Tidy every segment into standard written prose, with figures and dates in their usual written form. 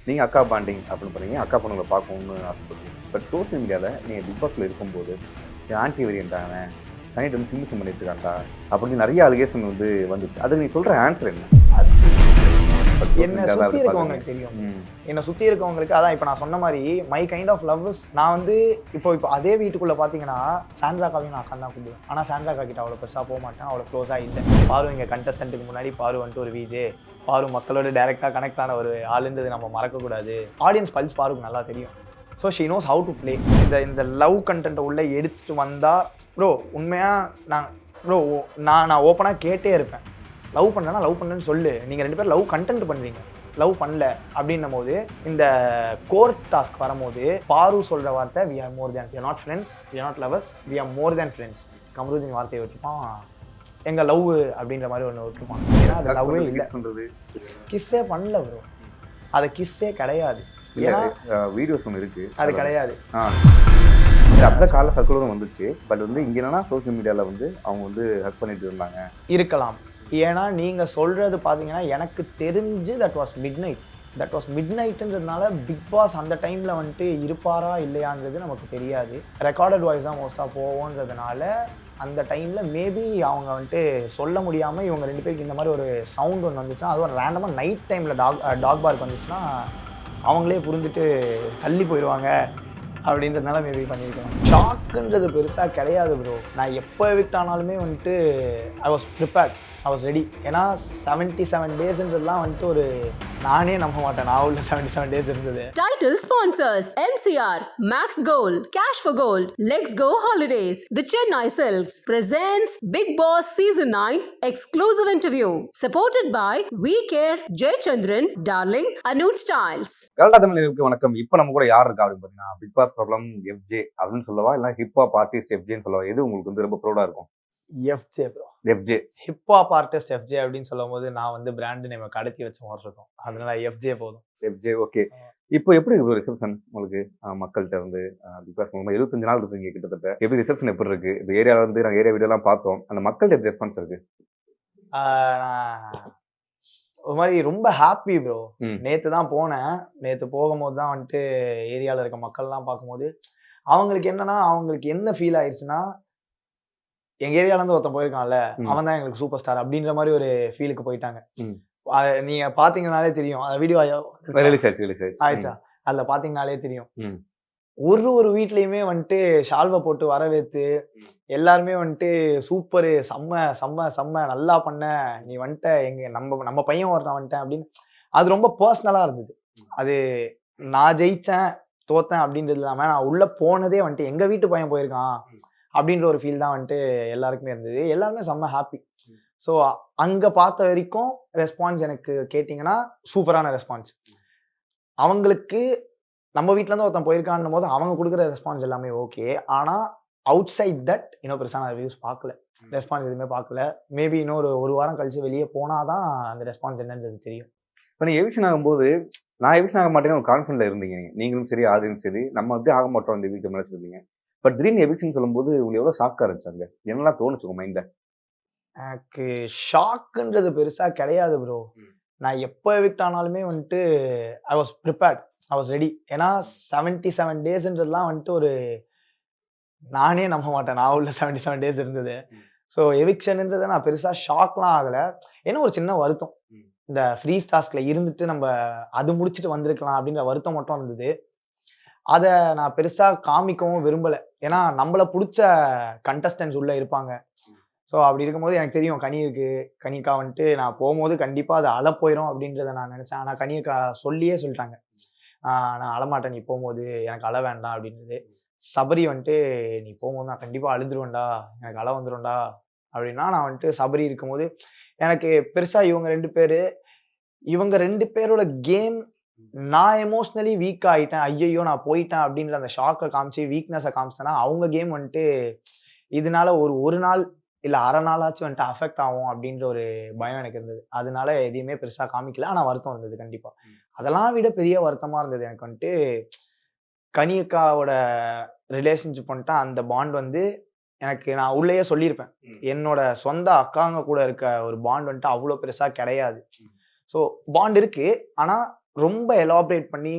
நீங்கள் அக்கா பாண்டிங் அப்படின்னு பண்ணீங்க, அக்கா பொண்ணுங்களை பார்க்கணும்னு ஆசைப்படுறீங்க. பட் சோஷியல் மீடியாவில் நீங்கள் பிக் பாஸில் இருக்கும்போது ஆன்டி வேரியன்ட்டான சனிட்டு வந்து சிம்மிசம் பண்ணிட்டு இருக்காண்டா அப்படின்னு நிறைய அலிகேஷன் வந்து வந்துச்சு. அதுக்கு நீ சொல்கிற ஆன்சர் என்ன? என்னை சுற்றி இருக்கவங்களுக்கு தெரியும். என்னை சுற்றி இருக்கவங்களுக்கு அதான் இப்போ நான் சொன்ன மாதிரி மை கைண்ட் ஆஃப் லவ். நான் வந்து இப்போ அதே வீட்டுக்குள்ளே பார்த்தீங்கன்னா சாண்ட்ராக்காவையும் நான் அக்கா தான் கூப்பிடுவேன். ஆனால் சாண்ட்ராக்கா கிட்ட அவ்வளோ பெருசாக போக மாட்டேன், அவ்வளோ க்ளோஸாக இல்லை. பாரு இங்கே கண்டஸ்டன்ட்டுக்கு முன்னாடி பாரு வந்துட்டு ஒரு விஜே, பாரு மக்களோட டைரெக்டாக கனெக்ட் ஆன ஒரு ஆளுன்றது நம்ம மறக்கக்கூடாது. ஆடியன்ஸ் பல்ஸ் பாருக்கு நல்லா தெரியும். So she knows how to play. இந்த லவ் கண்டென்ட்டை உள்ளே எடுத்துகிட்டு வந்தால் ப்ரோ உண்மையாக நான் ஓப்பனாக கேட்டே இருப்பேன். லவ் பண்ணனா லவ் பண்ணேன்னு சொல்லு. நீங்கள் 2 பேர் லவ் கண்டென்ட் பண்ணுறீங்க, லவ் பண்ணல அப்படின்னும் போது இந்த கோர்ட் டாஸ்க் வரும்போது பாரு சொல்கிற வார்த்தை we are more than, we are not friends, we are not lovers, we are more than friends. Kamaruddin வார்த்தையை விட்டுருப்பான், எங்கள் லவ் அப்படின்ற மாதிரி ஒன்று விட்டுருப்பான். ஏன்னா அது லவ்வே இல்லை, கிஸ்ஸே பண்ணல ப்ரோ, அது கிஸ்ஸே கிடையாது. ஏன்னா வீடியோஸ் ஒன்று இருக்குது, அது கிடையாது. அந்த கால சர்க்குலரும் வந்துச்சு. பட் வந்து இங்கே என்னன்னா சோஷியல் மீடியாவில் வந்து அவங்க வந்து ஹக் பண்ணிட்டு இருந்தாங்க இருக்கலாம். ஏன்னா நீங்கள் சொல்கிறது பார்த்தீங்கன்னா எனக்கு தெரிஞ்சு தட் வாஸ் மிட் நைட்டுன்றதுனால பிக் பாஸ் அந்த டைமில் வந்துட்டு இருப்பாரா இல்லையான்றது நமக்கு தெரியாது. ரெக்கார்டட் வாய்ஸ் தான் மோஸ்ட்டாக போவோன்றதுனால அந்த டைமில் மேபி அவங்க வந்துட்டு சொல்ல முடியாமல் இவங்க 2 பேருக்கு இந்த மாதிரி ஒரு சவுண்ட் ஒன்று வந்துச்சுன்னா, அதுவும் ரேண்டமாக நைட் டைமில் டாக் பார்க் வந்துச்சுன்னா அவங்களே புரிஞ்சுட்டு தள்ளி போயிடுவாங்க அப்படின்றதுனால மேபி பண்ணியிருக்கேன். ஷாக்குன்றது பெருசாக கிடையாது ப்ரோ. நான் எப்போ எவிக்ட் ஆனாலுமே வந்துட்டு I was prepared, I was ready. ஏன்னா 77 டேஸ்ன்றதுலாம் வந்துட்டு ஒரு நானே நம்ப மாட்டேன், நான் உள்ள 77 டேஸ் இருந்தது. Title sponsors MCR, Max Gold, Cash for Gold, Let's Go Holidays, The Chennai Silks presents Big Boss Season 9 exclusive interview supported by We Care, Jayachandran, Darling, Anuj Styles. Canada தமிழர்களுக்கு வணக்கம். இப்போ நம்ம கூட யார் இருக்கா அப்படின்னு பார்த்தீங்கன்னா பிக் பாஸ் ப்ராப்ளம் எஃப்ஜே அப்படின்னு சொல்லவா, இல்லை ஹிப்ஹாப் ஆர்டிஸ்ட் எஃப்ஜேன்னு சொல்லவா, எது உங்களுக்கு வந்து ரொம்ப ப்ரௌடாக இருக்கும்? FJ bro, FJ hip hop artist FJ அப்படின்னு சொல்லும் போது நான் வந்து பிராண்டு நேம் கடத்தி வச்ச மாதிரி இருக்கும், அதனால எஃப்ஜே போதும். FJ okay. இப்போ எப்படி இருக்கு ரிசப்ஷன் உங்களுக்கு மக்கள்கிட்ட வந்து பிக் பாஸ் 75 நாள் இருக்குங்க கிட்டத்தட்ட. எப்படி ரிசப்ஷன் எப்படி இருக்கு? இப்போ ஏரியாவில் வந்து நாங்கள் ஏரியா வீடியோலாம் பார்த்தோம், அந்த மக்கள்கிட்ட எப்படி ரெஸ்பான்ஸ் இருக்கு? ஒரு மாதிரி ரொம்ப ஹாப்பி ப்ரோ. நேற்று தான் போனேன். நேற்று போகும்போது தான் வந்துட்டு ஏரியாவில் இருக்க மக்கள்லாம் பார்க்கும்போது அவங்களுக்கு என்னன்னா, அவங்களுக்கு என்ன ஃபீல் ஆயிடுச்சுன்னா, எங்க ஏரியால இருந்து ஒருத்தன் போயிருக்கான்ல அவன் தான் எங்களுக்கு சூப்பர் ஸ்டார் அப்படின்ற மாதிரி ஒரு ஃபீலுக்கு போயிட்டாங்க. நீங்க பாத்தீங்கன்னாலே தெரியும், அந்த வீடியோ ஆயிடுச்சா, அதுல பாத்தீங்கன்னாலே தெரியும். ஒரு வீட்லயுமே வந்துட்டு ஷால்வை போட்டு வரவேற்று எல்லாருமே வந்துட்டு சூப்பரு, செம்ம செம்ம செம்ம நல்லா பண்ண, நீ வந்துட்ட, எங்க நம்ம பையன் ஒருத்தன் வந்துட்டேன் அப்படின்னு. அது ரொம்ப பர்சனலா இருந்தது. அது நான் ஜெயிச்சேன் தோத்தேன் அப்படின்றது இல்லாம நான் உள்ள போனதே வந்துட்டு எங்க வீட்டு பையன் போயிருக்கான் அப்படின்ற ஒரு ஃபீல் தான் வந்துட்டு எல்லாருக்குமே இருந்தது. எல்லாருமே செம்ம ஹாப்பி. ஸோ அங்கே பார்த்த வரைக்கும் ரெஸ்பான்ஸ் எனக்கு கேட்டிங்கன்னா சூப்பரான ரெஸ்பான்ஸ். அவங்களுக்கு நம்ம வீட்டிலேருந்து ஒருத்தன் போயிருக்கான்னும் போது அவங்க கொடுக்குற ரெஸ்பான்ஸ் எல்லாமே ஓகே. ஆனால் அவுட் சைட் தட் இன்னும் பெருசான ரிவ்யூஸ் பார்க்கல, ரெஸ்பான்ஸ் எதுவுமே பார்க்கல. மேபி இன்னொரு 1 வாரம் கழிச்சு வெளியே போனால் தான் அந்த ரெஸ்பான்ஸ் என்னன்றது தெரியும். இப்போ நீங்கள் எவிக்ஷன் ஆகும்போது நான் எவிக்ஷன் ஆக மாட்டேன்னு ஒரு கான்ஃபிடென்ட்ல இருந்தீங்க, நீங்களும் சரி ஆதியும் சரி, நம்ம அப்படியே ஆக மாட்டோம் இந்த வீட்டு மேலே சொல்லுவீங்க. பட் திடீர்னு எவிக்ஷன் சொல்லும்போது உங்களுக்கு எவ்வளோ ஷாக்காக இருந்துச்சாங்க? என்னெல்லாம் தோணுச்சு உங்கள் மைண்டில்? எனக்கு ஷாக்குன்றது பெருசாக கிடையாது ப்ரோ. நான் எப்போ எவிக்ட் ஆனாலுமே வந்துட்டு I was prepared, I was ready. ஏன்னா 77 டேஸ்ன்றதுலாம் வந்துட்டு ஒரு நானே நம்ப மாட்டேன், நான் உள்ள 77 டேஸ் இருந்தது. ஸோ எவிக்ஷன்ன்றதை நான் பெருசாக ஷாக்லாம் ஆகலை. ஏன்னா ஒரு சின்ன வருத்தம், இந்த ஃப்ரீஸ் டாஸ்கில் இருந்துட்டு நம்ம அது முடிச்சுட்டு வந்திருக்கலாம் அப்படின்ற வருத்தம் மட்டும் இருந்தது. அதை நான் பெருசாக காமிக்கவும் விரும்பலை. ஏன்னா நம்மளை பிடிச்ச கண்டஸ்டன்ஸ் உள்ளே இருப்பாங்க. ஸோ அப்படி இருக்கும்போது எனக்கு தெரியும் கனி இருக்குது, கனிக்கா வந்துட்டு நான் போகும்போது கண்டிப்பாக அது அழ போயிடும் அப்படின்றத நான் நினச்சேன். ஆனால் கனியக்கா சொல்லிட்டாங்க, நான் அழமாட்டேன் நீ போகும்போது, எனக்கு அழ வேண்டாம் அப்படின்றது. சபரி வந்துட்டு நீ போகும்போது நான் கண்டிப்பாக அழுதுருவேன்டா, எனக்கு அழ வந்துடும்டா அப்படின்னா, நான் வந்துட்டு சபரி இருக்கும்போது எனக்கு பெருசாக இவங்க 2 பேரோட கேம் நான் எமோஷ்னலி வீக் ஆகிட்டேன், ஐயையோ நான் போயிட்டேன் அப்படின்ற அந்த ஷாக்கை காமிச்சு வீக்னஸை காமிச்சிட்டேன்னா அவங்க கேம் வந்துட்டு இதனால ஒரு நாள் இல்லை அரை நாளாச்சும் வந்துட்டு அஃபெக்ட் ஆகும் அப்படின்ற ஒரு பயம் எனக்கு இருந்தது. அதனால எதையுமே பெருசாக காமிக்கல. ஆனால் வருத்தம் இருந்தது கண்டிப்பாக. அதெல்லாம் விட பெரிய வருத்தமாக இருந்தது எனக்கு வந்துட்டு கனியக்காவோட ரிலேஷன்ஷிப் வந்துட்டு அந்த பாண்ட் வந்து எனக்கு நான் உள்ளேயே சொல்லியிருப்பேன், என்னோட சொந்த அக்காங்க கூட இருக்க ஒரு பாண்ட் வந்துட்டு அவ்வளோ பெருசாக கிடையாது. ஸோ பாண்ட் இருக்கு, ஆனால் ரொம்ப எலாபரேட் பண்ணி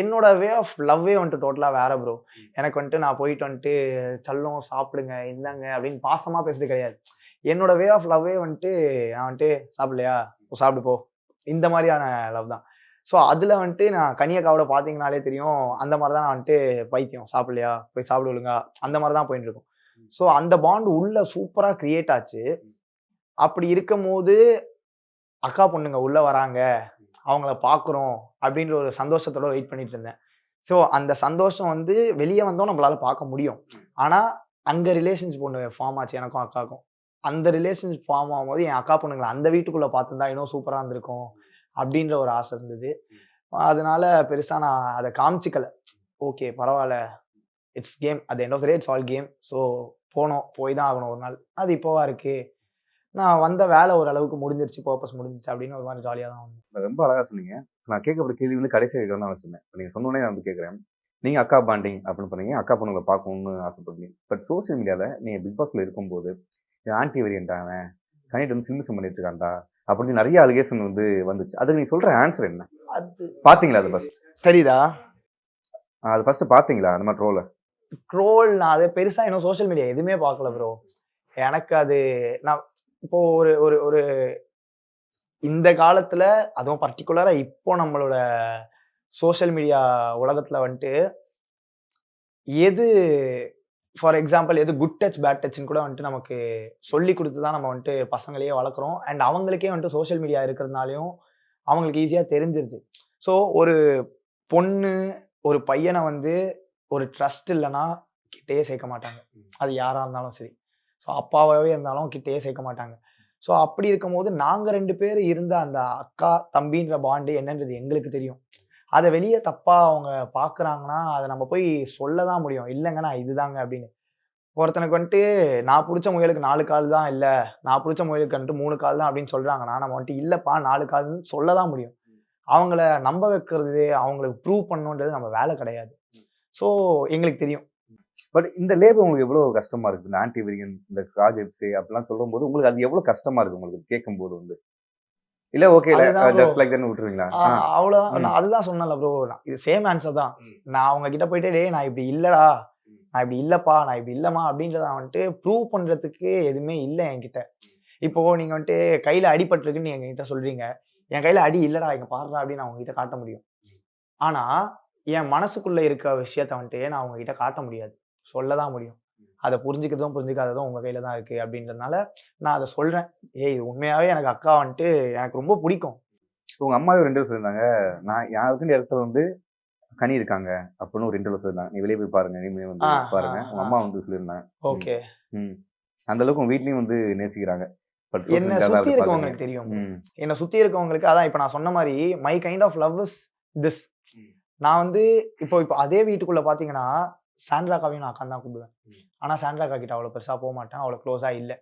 என்னோட வே ஆஃப் லவ்வே வந்துட்டு டோட்டலா வேற ப்ரோ. எனக்கு வந்துட்டு நான் போயிட்டு வந்துட்டு செல்லம் சாப்பிடுங்க இந்தாங்க அப்படின்னு பாசமா பேசுறது கிடையாது. என்னோட வே ஆஃப் லவ்வே வந்துட்டு நான் வந்துட்டு சாப்பிடலையா சாப்பிடு போ இந்த மாதிரியான லவ் தான். ஸோ அதுல வந்துட்டு நான் கனியக்காவோட பாத்தீங்கன்னாலே தெரியும் அந்த மாதிரி தான் நான் வந்துட்டு பைத்தியம் சாப்பிடலையா போய் சாப்பிடு ஒழுங்கா அந்த மாதிரி தான் போயிட்டு இருக்கும். ஸோ அந்த பாண்ட் உள்ள சூப்பரா கிரியேட் ஆச்சு. அப்படி இருக்கும் போது அக்கா பொண்ணுங்க உள்ள வராங்க அவங்கள பார்க்குறோம் அப்படின்ற ஒரு சந்தோஷத்தோட வெயிட் பண்ணிட்டு இருந்தேன். ஸோ அந்த சந்தோஷம் வந்து வெளியே வந்தோம் நம்மளால பார்க்க முடியும். ஆனா அங்க ரிலேஷன்ஷிப் ஒன்று ஃபார்ம் ஆச்சு எனக்கும் அக்காவுக்கும். அந்த ரிலேஷன்ஷிப் ஃபார்ம் ஆகும்போது என் அக்கா பொண்ணுங்களை அந்த வீட்டுக்குள்ள பார்த்துருந்தா இன்னும் சூப்பரா இருந்திருக்கும் அப்படின்ற ஒரு ஆசை இருந்தது. அதனால பெருசா நான் அதை காமிச்சிக்கல. ஓகே பரவாயில்ல, it's game. At end of the day it's all game. So போனோம், போய் தான் ஆகணும் ஒரு நாள். அது இப்போவா இருக்கு. நான் வந்த வேலை ஓரளவுக்கு முடிஞ்சிருச்சு, பர்பஸ் முடிஞ்சிருச்சு அப்படின்னு ஒரு மாதிரி ஜாலியாக தான் வந்தேன். ரொம்ப அழகா சொன்னீங்க. நான் கேட்கப்பட்ட கேள்வி வந்து கடைசி கேட்கலாம் தான் வச்சிருந்தேன். இப்போ நீங்கள் சொன்னோடனே நான் வந்து கேட்குறேன். நீங்கள் அக்கா பாண்டிங் அப்படின்னு பண்ணீங்க, அக்கா பொண்ணுங்களை பார்க்கணும்னு ஆசைப்படுறீங்க. பட் சோசியல் மீடியாவில் நீங்கள் பிக் பாஸ்ல இருக்கும்போது ஆன்டி வேரியன்ட்டாங்க கனிட்டு வந்து சில்மிசம் பண்ணிட்டு இருக்காண்டா அப்படின்னு நிறைய அலிகேஷன் வந்து வந்துச்சு. அதுக்கு நீ சொல்ற ஆன்சர் என்ன? அது பாத்தீங்களா? அது ஃபர்ஸ்ட் தெரியுதா? அது ஃபர்ஸ்ட் பாத்தீங்களா அந்த மாதிரி ட்ரோல் நான் அதை பெருசா இன்னும் சோஷியல் மீடியா எதுவுமே பார்க்கல ப்ரோ. எனக்கு அது நான் இப்போ ஒரு ஒரு ஒரு இந்த காலத்துல அதுவும் பர்டிகுலரா இப்போ நம்மளோட சோஷியல் மீடியா உலகத்துல வந்துட்டு எது ஃபார் எக்ஸாம்பிள் எது குட் டச் பேட் டச்னு கூட வந்துட்டு நமக்கு சொல்லி கொடுத்து தான் நம்ம வந்துட்டு பசங்களையே வளர்க்குறோம். அண்ட் அவங்களுக்கே வந்துட்டு சோஷியல் மீடியா இருக்கிறதுனாலையும் அவங்களுக்கு ஈஸியா தெரிஞ்சிருது. ஸோ ஒரு பொண்ணு ஒரு பையனை வந்து ஒரு ட்ரஸ்ட் இல்லைன்னா கிட்டேயே சேர்க்க மாட்டாங்க. அது யாரா இருந்தாலும் சரி. ஸோ அப்பாவே இருந்தாலும் கிட்டேயே சேர்க்க மாட்டாங்க. ஸோ அப்படி இருக்கும்போது நாங்கள் 2 பேர் இருந்த அந்த அக்கா தம்பின்ற பாண்டு என்னன்றது எங்களுக்கு தெரியும். அதை வெளியே தப்பா அவங்க பார்க்குறாங்கன்னா அதை நம்ம போய் சொல்ல தான் முடியும். இல்லைங்க நான் இதுதாங்க அப்படின்னு. ஒருத்தனுக்கு வந்துட்டு நான் பிடிச்ச முயலுக்கு 4 கால் தான், இல்லை நான் பிடிச்ச முயலுக்கு வந்துட்டு 3 கால் தான் அப்படின்னு சொல்றாங்கன்னா நம்ம வந்துட்டு இல்லைப்பா 4 கால்னு சொல்ல தான் முடியும். அவங்கள நம்ப வைக்கிறது அவங்களுக்கு ப்ரூவ் பண்ணணுன்றது நம்ம வேலை கிடையாது. ஸோ எங்களுக்கு தெரியும். பட் இந்த லேபர் உங்களுக்கு எவ்வளவு கஷ்டமா இருக்கு? இந்த ஆன்டி வேரியன், இந்த ப்ராஜெக்ட்ஸ் அப்படிலாம் சொல்லும் போது உங்களுக்கு அது எவ்வளவு கஷ்டமா இருக்கு உங்களுக்கு கேட்கும் போது வந்து? இல்ல ஓகே ஜஸ்ட் லைக் தட் விட்டுருவீங்களா? அவ்வளவுதான். நான் அதுதான் சொன்னேன்ல ப்ரோ, இது சேம் ஆன்சர் தான். நான் அவங்க கிட்ட போயிட்டு டேய் நான் இப்படி இல்லடா, நான் இப்படி இல்லப்பா, நான் இப்படி இல்லமா அப்படின்றத வந்துட்டு ப்ரூவ் பண்றதுக்கு எதுவுமே இல்லை என்கிட்ட. இப்போ நீங்க வந்துட்டு கையில அடிபட்டிருக்குன்னு நீங்க என்கிட்ட சொல்றீங்க. என் கையில அடி இல்லடா இங்க பாருடா அப்படின்னு நான் உங்ககிட்ட காட்ட முடியும். ஆனா என் மனசுக்குள்ள இருக்க விஷயத்த வந்துட்டு நான் உங்ககிட்ட காட்ட முடியாது, சொல்லதான் முடியும். அதை புரிஞ்சுக்கிறதும் புரிஞ்சுக்காததும் உங்க கையில தான் இருக்கு அப்படின்றதுனால நான் அதை சொல்றேன். ஏய் உண்மையாவே எனக்கு அக்கா வந்துட்டு எனக்கு ரொம்ப பிடிக்கும். உங்க அம்மாவே 2 பேர் சொல்லியிருந்தாங்க, நான் யாருக்குன்னு இடத்துல வந்து கனி இருக்காங்க அப்படின்னு ஒரு இன்டர்வியூ சொல்லியிருந்தாங்க. நீ வெளியே போய் பாருங்க, நீங்களே வந்து பாருங்க. உங்க அம்மா வந்து சொல்லியிருந்தாங்க. ஓகே, அந்த அளவுக்கு உங்க வீட்லயும் வந்து நேசிக்கிறாங்க. என்ன சுத்தி இருக்கவங்களுக்கு தெரியும். என்ன சுத்தி இருக்கவங்களுக்கு அதான் இப்ப நான் சொன்ன மாதிரி my kind of love is this. நான் வந்து இப்போ அதே வீட்டுக்குள்ள பாத்தீங்கன்னா சாண்ட்ராக்காவையும் நான் அக்கா தான் கூப்பிடுவேன். ஆனா சாண்ட்ராக்கா கிட்ட அவ்வளவு பெருசா போக மாட்டேன், அவ்வளவு க்ளோஸா இல்லை.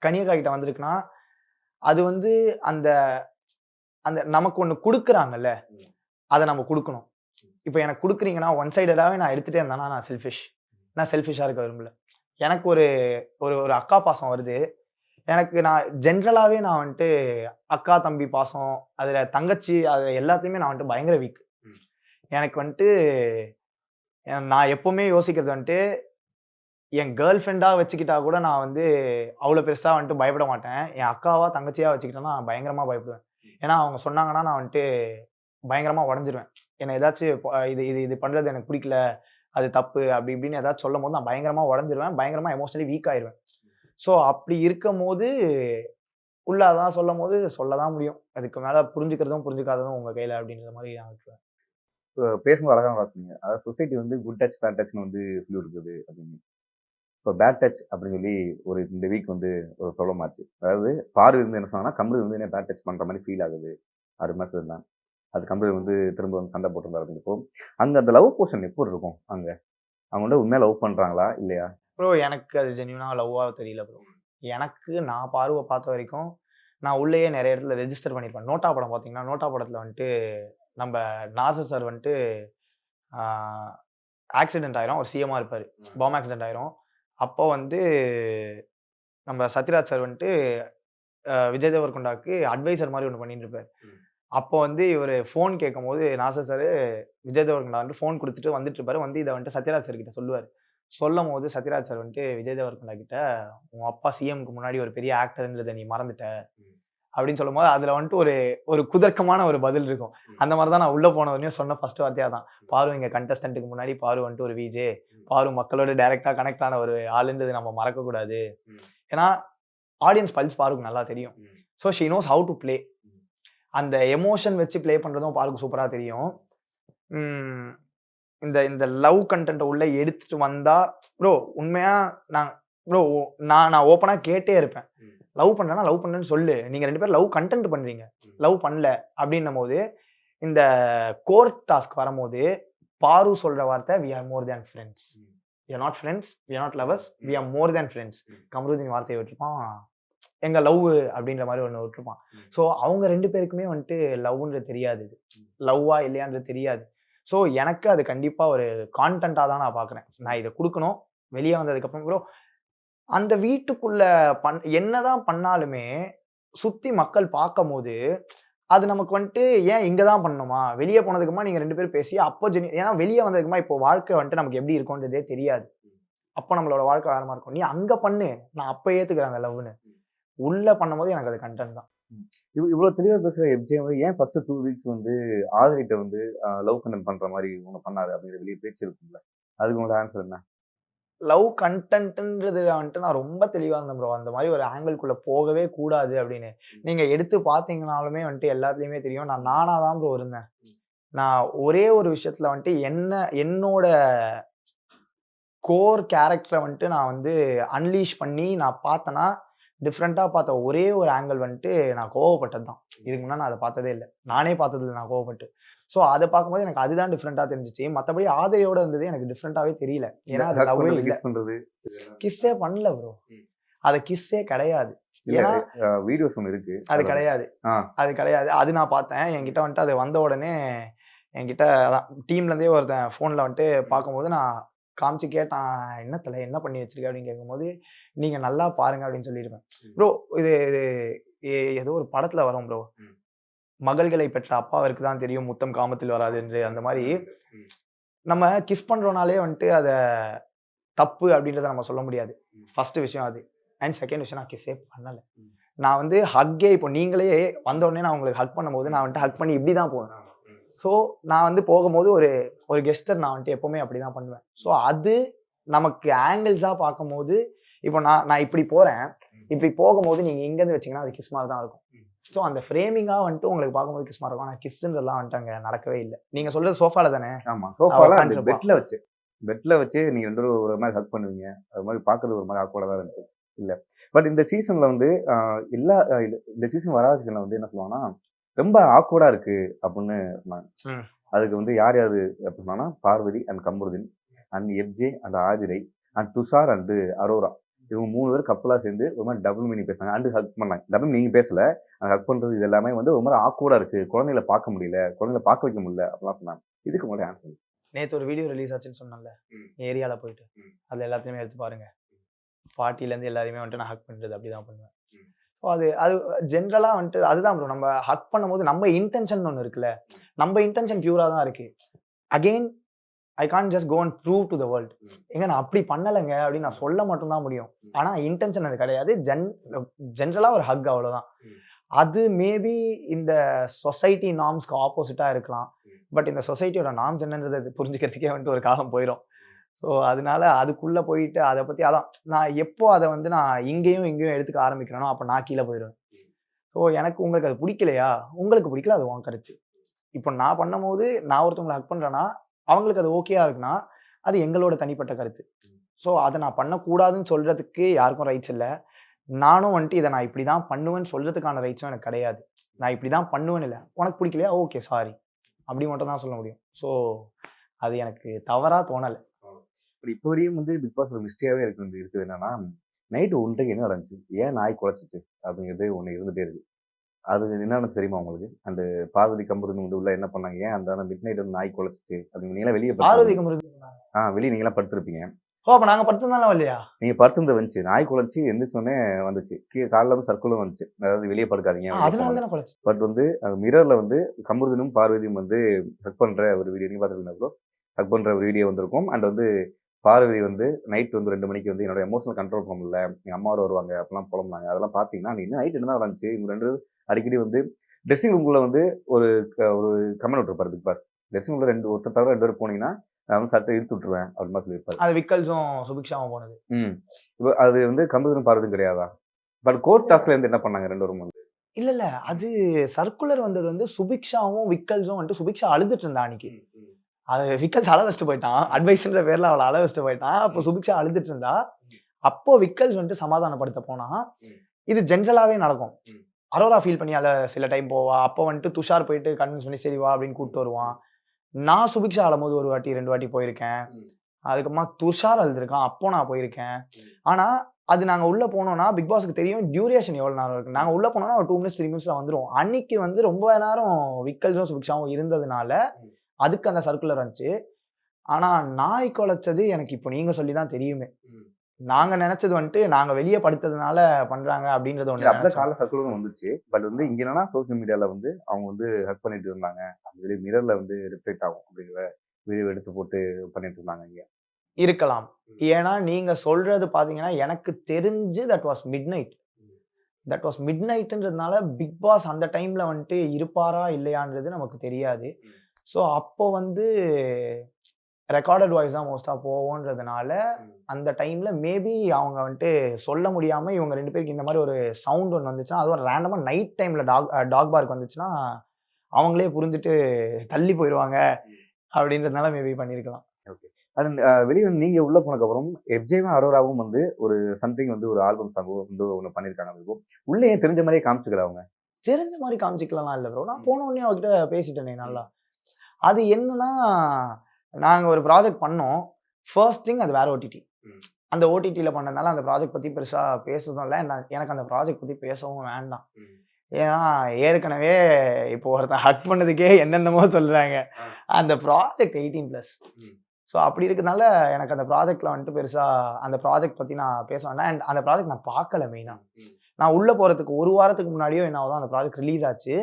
கனியக்கா கிட்ட வந்திருக்குன்னா அது வந்து அந்த அந்த நமக்கு ஒண்ணு கொடுக்குறாங்கல்ல, அதை நம்ம கொடுக்கணும். இப்போ எனக்கு கொடுக்குறீங்கன்னா ஒன் சைடடாவே நான் எடுத்துட்டே இருந்தேன்னா நான் செல்ஃபிஷ். நான் செல்ஃபிஷா இருக்க விரும்பல. எனக்கு ஒரு ஒரு அக்கா பாசம் வருது. எனக்கு நான் ஜென்ரலாவே நான் வந்துட்டு அக்கா தம்பி பாசம், அதுல தங்கச்சி, அது எல்லாத்தையுமே நான் வந்துட்டு பயங்கர வீக். எனக்கு வந்துட்டு நான் எப்பவுமே யோசிக்கிறது வந்துட்டு என் கேர்ள் ஃப்ரெண்டா வச்சுக்கிட்டா கூட நான் வந்து அவ்வளோ பெருசா வந்துட்டு பயப்பட மாட்டேன். என் அக்காவா தங்கச்சியா வச்சுக்கிட்டேன்னா நான் பயங்கரமா பயப்படுவேன். ஏன்னா அவங்க சொன்னாங்கன்னா நான் வந்துட்டு பயங்கரமா உடஞ்சிருவேன். என்னை ஏதாச்சும் இது இது இது பண்றது எனக்கு பிடிக்கல, அது தப்பு அப்படி இப்படின்னு ஏதாச்சும் சொல்லும் போது நான் பயங்கரமா உடஞ்சிருவேன், பயங்கரமா எமோஷனலி வீக் ஆயிடுவேன். ஸோ அப்படி இருக்கும் போது உள்ள அதான் சொல்லும் போது சொல்லதான் முடியும். அதுக்கு மேல புரிஞ்சுக்கிறதும் புரிஞ்சுக்காததும் உங்க கையில அப்படின்ற மாதிரி நான் விட்டுருவேன். பேசும்போது அழகாக பார்த்தீங்க. அதாவது சொசைட்டி வந்து குட் டச் பேட் டச்னு வந்து சொல்லி இருக்குது அப்படின்னு. இப்போ பேட் டச் அப்படின்னு சொல்லி ஒரு இந்த வீக் வந்து ஒரு ப்ராப்ளம் ஆச்சு. அதாவது பார்வை வந்து என்ன சொன்னாங்கன்னா கம்பெனி வந்து என்ன பேட் டச் பண்ணுற மாதிரி ஃபீல் ஆகுது அது மாதிரி இருந்தாங்க. அது கம்பெனி வந்து திரும்ப வந்து சண்டை போட்டுருந்தாரு. இப்போ அங்கே அந்த லவ் போர்ஷன் எப்போ இருக்கும்? அங்கே அவங்க வந்து உண்மையாக லவ் பண்ணுறாங்களா இல்லையா? ப்ரோ எனக்கு அது ஜென்யூனாக லவ்வாக தெரியல ப்ரோ. எனக்கு நான் பார்வை பார்த்த வரைக்கும் நான் உள்ளேயே நிறைய இடத்துல ரெஜிஸ்டர் பண்ணியிருப்பேன். நோட்டா படம் பார்த்தீங்கன்னா நோட்டா படத்தில் வந்துட்டு நம்ம நாசர் சார் வந்துட்டு ஆக்சிடென்ட் ஆயிரும், ஒரு சிஎம்மாக இருப்பார், பாம் ஆக்சிடென்ட் ஆயிரும். அப்போ வந்து நம்ம சத்யராஜ் சார் வந்துட்டு விஜய் தேவர்கொண்டாவுக்கு அட்வைசர் மாதிரி ஒன்று பண்ணிட்டு இருப்பார். அப்போ வந்து இவர் ஃபோன் கேட்கும்போது நாசர் சார் விஜய் தேவரகொண்டா வந்து ஃபோன் கொடுத்துட்டு வந்துட்டு இருப்பாரு. வந்து இதை வந்துட்டு சத்யராஜ் சார் கிட்ட சொல்லுவார். சொல்லும் போது சத்யராஜ் சார் வந்துட்டு விஜய் தேவரகொண்டா கிட்ட உன் அப்பா சிஎம்க்கு முன்னாடி ஒரு பெரிய ஆக்டர்ன்றதை நீ மறந்துட்ட அப்படின்னு சொல்லும்போது அதுல வந்துட்டு ஒரு ஒரு குதர்க்கமான ஒரு பதில் இருக்கும். அந்த மாதிரி தான் நான் உள்ள போனவரையும் சொன்ன ஃபர்ஸ்ட் வார்த்தையா தான். பாரு இங்க கண்டஸ்டன்ட்டுக்கு முன்னாடி பாரு வந்துட்டு ஒரு விஜே, பாரு மக்களோட டைரக்டா கனெக்ட் ஆன ஒரு ஆளுன்றது நம்ம மறக்க கூடாது. ஏன்னா ஆடியன்ஸ் பல்ஸ் பாருக்கு நல்லா தெரியும். So she knows how to play. அந்த எமோஷன் வச்சு ப்ளே பண்றதும் பாருக்கு சூப்பரா தெரியும். இந்த இந்த லவ் கண்டென்ட் உள்ள எடுத்துட்டு வந்தா ப்ரோ உண்மையா நான் ப்ரோ நான் ஓப்பனா கேட்டே இருப்பேன். லவ் பண்றேன்னா லவ் பண்ணேன்னு சொல்லு. நீங்க 2 பேரும் லவ் கண்டென்ட் பண்றீங்க, லவ் பண்ணல அப்படின்னும் போது இந்த கோர் டாஸ்க் வரும்போது பாரு சொல்ற வார்த்தை we are more than friends. we are not friends, we are not lovers, we are more than friends. Kamaruddin வார்த்தையை விட்டுருப்பான், எங்க லவ் அப்படின்ற மாதிரி ஒன்று விட்டுருப்பான். ஸோ அவங்க 2 பேருக்குமே வந்துட்டு லவ்ன்றது தெரியாது, லவ்வா இல்லையான்றது தெரியாது. ஸோ எனக்கு அது கண்டிப்பா ஒரு கான்டென்ட்டாக தான் நான் பார்க்குறேன். நான் இதை கொடுக்கணும். வெளியே வந்ததுக்கப்புறம் ப்ரோ அந்த வீட்டுக்குள்ள என்னதான் பண்ணாலுமே சுத்தி மக்கள் பார்க்கும் போது அது நமக்கு வந்துட்டு ஏன் இங்க தான் பண்ணணுமா, வெளியே போனதுக்குமா நீங்க 2 பேரும் பேசி அப்போ ஏன்னா வெளியே வந்ததுக்குமா இப்போ வாழ்க்கை வந்துட்டு நமக்கு எப்படி இருக்கும்ன்றதே தெரியாது. அப்போ நம்மளோட வாழ்க்கை வேறமா இருக்கும். நீ அங்க பண்ணு, நான் அப்போ ஏத்துக்கிறேன் அந்த லவ்னு. உள்ள பண்ணும்போது எனக்கு அது கண்டென்ட் தான். இவ்வளவு தெளிவா பேசுற எஃப்ஜே வந்து ஏன் ஃபர்ஸ்ட் 2 வீக்ஸ் வந்து ஆதிரிட்ட வந்து லவ் கண்டென்ட் பண்ற மாதிரி ஒன்று பண்ணாரு அப்படிங்கிற வெளியே பேச்சு இருக்கும்ல, அதுக்கு உங்களோட ஆன்சர் என்ன? லவ் கண்டென்ட்ன்றது வந்துட்டு நான் ரொம்ப தெளிவா இருந்தேன் ப்ரோ. அந்த மாதிரி ஒரு ஆங்கிள்குள்ள போகவே கூடாது அப்படின்னு. நீங்க எடுத்து பார்த்தீங்கனாலுமே வந்துட்டு எல்லாத்துலயுமே தெரியும் நான் நானா தான் ப்ரோ இருந்தேன். நான் ஒரே ஒரு விஷயத்துல வந்துட்டு என்னோட கோர் கேரக்டரை வந்துட்டு நான் வந்து அன்லீஷ் பண்ணி நான் பார்த்தேன்னா டிஃப்ரெண்டா பார்த்த ஒரே ஒரு ஆங்கிள் வந்துட்டு நான் கோவப்பட்டது தான். இதுக்கு முன்னாடி நான் அதை பார்த்ததே இல்லை, நானே பார்த்தது இல்லை நான் கோவப்பட்டு. ஸோ அதை பார்க்கும்போது எனக்கு அதுதான் டிஃப்ரெண்டா தெரிஞ்சிச்சு. மற்றபடி ஆதிரியோட இருந்தது எனக்கு டிஃப்ரெண்டாவே தெரியல. ஏன்னா அது லவ்வே இல்லை, கிஸ்ஸே பண்ணல ப்ரோ. அது கிஸ்ஸே கிடையாது. ஏன்னா வீடியோஸ் ஒன்று இருக்கு, அது கிடையாது, அது கிடையாது. அது நான் பார்த்தேன். என்கிட்ட வந்துட்டு அது வந்த உடனே என்கிட்ட அதான் டீம்ல இருந்தே ஒருத்தன் ஃபோன்ல வந்துட்டு பார்க்கும்போது நான் காமிச்சு கேட்டான், என்ன தலை என்ன பண்ணி வச்சிருக்க அப்படின்னு கேட்கும்போது நீங்க நல்லா பாருங்க அப்படின்னு சொல்லியிருப்பேன். ப்ரோ இது ஏதோ ஒரு படத்துல வரும் ப்ரோ, மகள்களை பெற்ற அப்பாவிற்கு தான் தெரியும் முத்தம் காமத்தில் வராது என்று. அந்த மாதிரி நம்ம கிஸ் பண்றோம்னாலே வந்துட்டு அதை தப்பு அப்படின்றத நம்ம சொல்ல முடியாது. ஃபர்ஸ்ட் விஷயம் அது. அண்ட் செகண்ட் விஷயம் நான் கிஸ்ஸே பண்ணல. நான் வந்து ஹக்கே இப்போ நீங்களே வந்த உடனே நான் உங்களுக்கு ஹக் பண்ணும்போது நான் வந்துட்டு ஹக் பண்ணி இப்படி தான் போவேன். ஸோ நான் வந்து போகும்போது ஒரு கெஸ்டர் நான் வந்துட்டு எப்பவுமே அப்படிதான் பண்ணுவேன். ஸோ அது நமக்கு ஆங்கிள்ஸா பார்க்கும்போது இப்போ நான் இப்படி போறேன், இப்படி போகும்போது நீங்க இங்கேருந்து வச்சீங்கன்னா அது கிஸ் மாதிரி தான் இருக்கும். ஸோ அந்த ஃப்ரேமிங்கா வந்துட்டு உங்களுக்கு பார்க்கும்போது கிஸ் மாதிரி இருக்கும். ஆனால் கிஸ்ன்றதுலாம் வந்துட்டு அங்கே நடக்கவே இல்லை. நீங்க சொல்றது சோஃபால தானே? ஆமா, சோஃபால பெட்ல வச்சு நீங்க வந்து ஒரு மாதிரி ஹக் பண்ணுவீங்க. அது மாதிரி பார்க்கறது ஒரு மாதிரி ஆக்வர்டா தான் இருந்துச்சு இல்ல. பட் இந்த சீசன்ல வந்து இந்த சீசன் வராதுல வந்து என்ன சொல்லுவாங்கன்னா ரொம்ப ஆக்வர்டா இருக்கு அப்படின்னு சொன்னாங்க. அதுக்கு வந்து யார் யாரு அப்படின்னா Parvathi and Kamaruddin and FJ and Aadhirai and Tushar and Arora, இவங்க 3 பேர் கப்பலா சேர்ந்து ஒரு மாதிரி டபுள் மீனிங் பேசுனாங்க. அண்ட் ஹக் பண்ணாங்க. டபுள் நீங்க பேசல, ஹக் பண்றது இது எல்லாமே வந்து ஒரு மாதிரி ஆக்வர்டா இருக்கு, குழந்தைகளை பார்க்க முடியல, குழந்தைகளை பார்க்க வைக்க முடியல அப்படிலாம் சொன்னாங்க. இதுக்கு உங்களோட ஆன்சர்? நேற்று ஒரு வீடியோ ரிலீஸ் ஆச்சுன்னு சொன்னால ஏரியால போயிட்டு, அதுல எல்லாத்தையுமே எடுத்து பாருங்க. பார்ட்டிலேருந்து எல்லாரையுமே வந்துட்டு நான் ஹக் பண்ணுறது அப்படி தான் பண்ணுவேன். ஸோ அது ஜென்ரலாக வந்துட்டு அதுதான் ப்ரோ. நம்ம ஹக் பண்ணும்போது நம்ம இன்டென்ஷன் ஒன்று இருக்குல்ல, நம்ம இன்டென்ஷன் பியூராக தான் இருக்கு. Again I can just go and prove to the world எங்க நான் அப்படி பண்ணலைங்க அப்படின்னு நான் சொல்ல மட்டும்தான் முடியும். ஆனால் இன்டென்ஷன் அது கிடையாது. ஜென்ரலாக ஒரு ஹக் அவ்வளோதான். அது மேபி இந்த சொசைட்டி நார்ம்ஸ்க்கு ஆப்போசிட்டாக இருக்கலாம். பட் இந்த சொசைட்டியோட நார்ம்ஸ் என்னன்றது புரிஞ்சுக்கிறதுக்கே வந்துட்டு ஒரு காலம் போயிடும். ஸோ அதனால அதுக்குள்ளே போயிட்டு அதை பற்றி அதான் நான் எப்போ அதை வந்து நான் இங்கேயும் எடுத்துக்க ஆரம்பிக்கிறேனோ அப்போ நான் கீழே போயிடுவேன். ஸோ எனக்கு உங்களுக்கு அது பிடிக்கலையா, உங்களுக்கு பிடிக்கல, அது உன் கருத்து. இப்போ நான் பண்ணும்போது நான் ஒருத்தவங்களை ஹக் பண்ணுறேன்னா அவங்களுக்கு அது ஓகேயா இருக்குன்னா அது எங்களோட தனிப்பட்ட கருத்து. ஸோ அதை நான் பண்ணக்கூடாதுன்னு சொல்கிறதுக்கு யாருக்கும் ரைட்ஸ் இல்லை. நானும் வந்துட்டு இதை நான் இப்படி தான் பண்ணுவேன்னு சொல்கிறதுக்கான ரைட்ஸும் எனக்கு கிடையாது. நான் இப்படி தான் பண்ணுவேன்னு இல்லை, உனக்கு பிடிக்கலையா ஓகே சாரி அப்படி மட்டும் தான் சொல்ல முடியும். ஸோ அது எனக்கு தவறாக தோணலை. இப்போ வரையும் வந்து பிக் பாஸ் ஒரு மிஸ்டேக்காகவே இருக்குது என்னன்னா நைட்டு 1:00 என்ன நடந்துச்சு, ஏன் நாய் குலைச்சிச்சு அப்படிங்கிறது ஒன்று இருந்துகிட்டே இருக்கு. அது என்னன்னு தெரியுமா உங்களுக்கு? அந்த பார்வதி கமருதீன் வந்து உள்ள என்ன பண்ணாங்க, ஏன் அந்த மிட் நைட் வந்து நாய் குலைச்சிச்சு அப்படிங்க நீங்களாம் வெளியே வெளியே நீங்களாம் படுத்திருப்பீங்க. ஓ அப்ப நாங்க படுத்திருந்தாலும் இல்லையா? நீங்க படுத்திருந்த வந்துச்சு, நாய் குலைச்சு எந்திரிச்சோடனே வந்துச்சு, கீழே காலில் வந்து சர்க்குலும் வந்துச்சு, அதாவது வெளியே படுக்காதீங்க வெளியே அதனால போங்க. தானே குலைச்சு. பட் வந்து மிரர்ல வந்து கமருதீனும் பார்வதியும் வந்து ஹக் பண்ற ஒரு வீடியோ நீங்க பார்த்துருக்கீங்க ப்ரோ. ஹக் பண்ற ஒரு வீடியோ வந்திருக்கும். அண்ட் வந்து பார்வதி வந்து நைட் வந்து 2 மணிக்கு வந்து என்னோட எமோஷனல் கண்ட்ரோல் பண்ண முடியல, எங்க அம்மா வருவாங்க அப்பெல்லாம் புலம்புனாங்க. அதெல்லாம் பார்த்தீங்கன்னா நீ நைட் என்ன நடந்துச்சு, இவங்க 2 அடிக்கடி வந்து ட்ரெஸ்ஸிங் ரூம்குள்ள வந்து ஒரு ஒரு கமெண்ட் விட்டுருப்பாரு பிக் பாஸ். ட்ரெஸ்ஸிங் ரூம்ல ஒருத்தர் தவிர 2 பேர் போனீங்கன்னா நான் வந்து சட்டை இழுத்து விட்டுருவேன் அப்படின்னு மாதிரி சொல்லியிருப்பாரு. அது விக்கல்ஸும் சுபிக்ஷாவும் போனது. இப்போ அது வந்து கமருதீனும் பார்வதியும் கிடையாதா? பட் கோர்ட் டாஸ்க்ல இருந்து என்ன பண்ணாங்க 2 பேரும் வந்து? இல்ல அது சர்க்குலர் வந்தது வந்து சுபிக்ஷாவும் விக்கல்ஸும் வந்துட்டு சுபிக்ஷா அழுதுட்டு இருந்தா அன்னைக்கு. அது விக்கல்ஸ் அழ வச்சுட்டு போயிட்டான், அட்வைஸ்ன்ற பேர்ல அவளை அழ வச்சுட்டு போயிட்டான். அப்போ சுபிக்ஷா அழுதுட்டு இருந்தா, அப்போ விக்கல்ஸ் வந்துட்டு சமாதானப்படுத்த போனா. இது ஜென்ரலாவே நடக்கும். அரோரா ஃபீல் பண்ணி சில டைம் போவா. அப்போ வந்துட்டு துஷார் போயிட்டு கன்வின்ஸ் பண்ணி சரி வா அப்படின்னு கூப்பிட்டு வருவான். நான் சுபிக்ஷா அழும்போது 1 வாட்டி 2 வாட்டி போயிருக்கேன். அதுக்கப்புறமா துஷார் அழுதுருக்கான், அப்போ நான் போயிருக்கேன். ஆனா அது நாங்க உள்ள போனோம்னா பிக் பாஸ்க்கு தெரியும் டியூரேஷன் எவ்வளவு நேரம் இருக்கு. நாங்க உள்ள போனோம்னா ஒரு 2 மினிட்ஸ் 3 மினிட்ஸ்ல வந்துரும். அன்னைக்கு வந்து ரொம்ப நேரம் விக்கல்ஸும் சுபிக்ஷாவும் இருந்ததுனால அதுக்கு அந்த சர்க்குலர் வந்துச்சு. ஆனா நாய் குலைச்சது எனக்கு இப்போ நீங்க சொல்லி தான் தெரியுமே. நாங்க நினைச்சது வந்துட்டு நாங்க வெளியே படுத்ததுனால பண்றாங்க அப்படின்றது ஒண்ணு. அப்படியே காலைல சர்க்குலரும் வந்துச்சு. பட் வந்து இங்க என்னன்னா சோசியல் மீடியால வந்து அவங்க வந்து ஹக் பண்ணிட்டு இருந்தாங்க, அது மிரர்ல வந்து ரிஃப்ளெக்ட் ஆகும் அப்படிங்கிற வீடியோ எடுத்து போட்டு பண்ணிட்டு இருந்தாங்க இங்க. இருக்கலாம். ஏன்னா நீங்க சொல்றது பாத்தீங்கன்னா எனக்கு தெரிஞ்சு தட் வாஸ் மிட் நைட்ன்றதுனால பிக் பாஸ் அந்த டைம்ல வந்துட்டு இருப்பாரா இல்லையான்றது நமக்கு தெரியாது. ஸோ அப்போ வந்து ரெக்கார்டட் வாய்ஸ் தான் மோஸ்டா போவோன்றதுனால அந்த டைம்ல மேபி அவங்க வந்துட்டு சொல்ல முடியாம இவங்க 2 பேருக்கு இந்த மாதிரி ஒரு சவுண்ட் ஒன்று வந்துச்சுன்னா, அதுவும் ரேண்டமா நைட் டைம்ல டாக் பார்க் வந்துச்சுன்னா அவங்களே புரிஞ்சுட்டு தள்ளி போயிடுவாங்க அப்படின்றதுனால மேபி பண்ணியிருக்கலாம். ஓகே. அது வெளியே வந்து நீங்க உள்ள போனதுக்கப்புறம் எஃப்ஜேவும் அரோராவும் வந்து ஒரு சம்திங் வந்து ஒரு ஆல்பம் சாங் வந்து ஒன்று பண்ணியிருக்காங்க. உள்ளே ஏன் தெரிஞ்ச மாதிரியே காமிச்சுக்கல அவங்க? தெரிஞ்ச மாதிரி காமிச்சிக்கலாம் இல்லை ப்ரோ. நான் போன உடனே அவகிட்ட பேசிட்டேனே நல்லா. அது என்னன்னா நாங்க ஒரு ப்ராஜெக்ட் பண்ணோம். ஃபர்ஸ்ட் திங் அது வேற ஓடிடி. அந்த ஓடிடியில் பண்ணதுனால அந்த ப்ராஜெக்ட் பற்றி பெருசாக பேசுறதும் இல்லை. எனக்கு அந்த ப்ராஜெக்ட் பற்றி பேசவும் வேண்டாம். ஏன்னா ஏற்கனவே இப்போ ஒருத்தன் ஹக் பண்ணதுக்கே என்னென்னமோ சொல்கிறாங்க. அந்த ப்ராஜெக்ட் 18+. ஸோ அப்படி இருக்கிறதுனால எனக்கு அந்த ப்ராஜெக்டில் வந்துட்டு பெருசாக அந்த ப்ராஜெக்ட் பற்றி நான் பேச வேண்டாம். அண்ட் அந்த ப்ராஜெக்ட் நான் பார்க்கல மெயினாக. நான் உள்ளே போகிறதுக்கு 1 வாரத்துக்கு முன்னாடியோ என்னாவோ தான் அந்த ப்ராஜெக்ட் ரிலீஸ் ஆச்சு.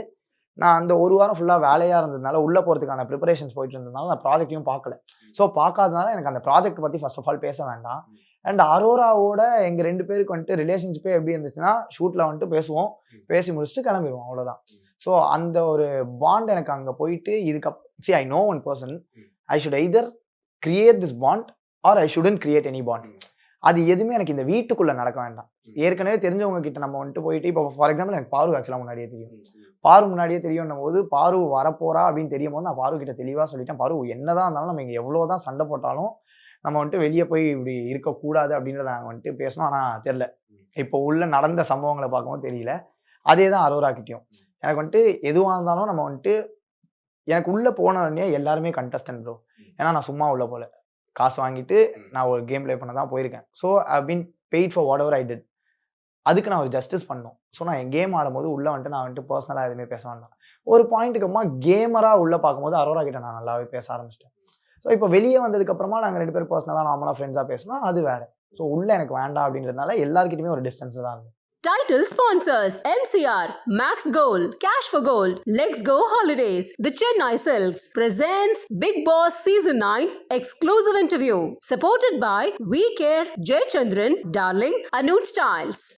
நான் அந்த 1 வாரம் ஃபுல்லாக வேலையாக இருந்ததுனால உள்ளே போகிறதுக்கான ப்ரிப்பரேஷன்ஸ் போயிட்டு இருந்ததுனால நான் ப்ராஜெக்டையும் பார்க்கல. ஸோ பார்க்காதனால எனக்கு அந்த ப்ராஜெக்ட் பற்றி ஃபர்ஸ்ட் ஆஃப் ஆல் பேச வேண்டாம். அண்ட் அரோராவோட எங்கள் 2 பேருக்கு வந்துட்டு ரிலேஷன்ஷிப்பே எப்படி இருந்துச்சுன்னா, ஷூட்டில் வந்துட்டு பேசுவோம், பேசி முடிச்சுட்டு கிளம்பிடுவோம், அவ்வளோதான். ஸோ அந்த ஒரு பாண்ட் எனக்கு அங்கே போயிட்டு I know one person, I should either create this bond or I shouldn't create any bond. அது எதுவுமே எனக்கு இந்த வீட்டுக்குள்ளே நடக்க வேண்டாம். ஏற்கனவே தெரிஞ்சவங்க கிட்ட நம்ம வந்துட்டு போயிட்டு இப்போ ஃபார் எக்ஸாம்பிள் எனக்கு பாரு ஆக்சுவலாக முன்னாடியே தெரியும்னும் போது பாரு வரப்போறா அப்படின்னு தெரியும் போது நான் பாரு கிட்ட தெளிவாக சொல்லிட்டேன், பாரு என்னதான் இருந்தாலும் நம்ம இங்கே எவ்வளோதான் சண்டை போட்டாலும் நம்ம வந்துட்டு வெளியே போய் இப்படி இருக்கக்கூடாது அப்படின்றத நாங்கள் வந்துட்டு பேசணும். ஆனால் தெரில, இப்போ உள்ள நடந்த சம்பவங்களை பார்க்கவும் தெரியல. அதே தான் அரோரா கிட்டையும் எனக்கு வந்துட்டு எதுவாக இருந்தாலும் நம்ம வந்துட்டு எனக்கு உள்ளே போன உடனே எல்லாருமே கண்டஸ்டன்ட் ப்ரோ. ஏன்னா நான் சும்மா உள்ள போல, காசு வாங்கிட்டு நான் ஒரு கேம் ப்ளே பண்ண தான் போயிருக்கேன். So I been paid for what ever I did. அதுக்கு நான் ஒரு ஜஸ்டிஸ் பண்ணணும். ஸோ நான் என் கேம் ஆடும்போது உள்ளே வந்துட்டு நான் வந்துட்டு பர்சனலாக எதுவுமே பேச வேண்டாம். ஒரு பாயிண்ட்டுக்கு அப்புறமா கேமராக உள்ளே பார்க்கும்போது அரோரா கிட்ட நான் நல்லாவே பேச ஆரம்பிச்சிட்டேன். ஸோ இப்போ வெளியே வந்ததுக்கப்புறமா நாங்கள் 2 பேரும் பர்சனலாக நார்மலாக ஃப்ரெண்ட்ஸாக பேசணும், அது வேறு. ஸோ உள்ளே எனக்கு வேண்டாம் அப்படின்றதுனால எல்லாருக்கிட்டையுமே ஒரு டிஸ்டன்ஸ் தான் இருந்தது. Title sponsors MCR, Max Gold, Cash for Gold, Let's Go Holidays, The Chennai Silks presents Big Boss Season 9 exclusive interview. Supported by We Care, Jay Chandran, Darling, Anuj Styles.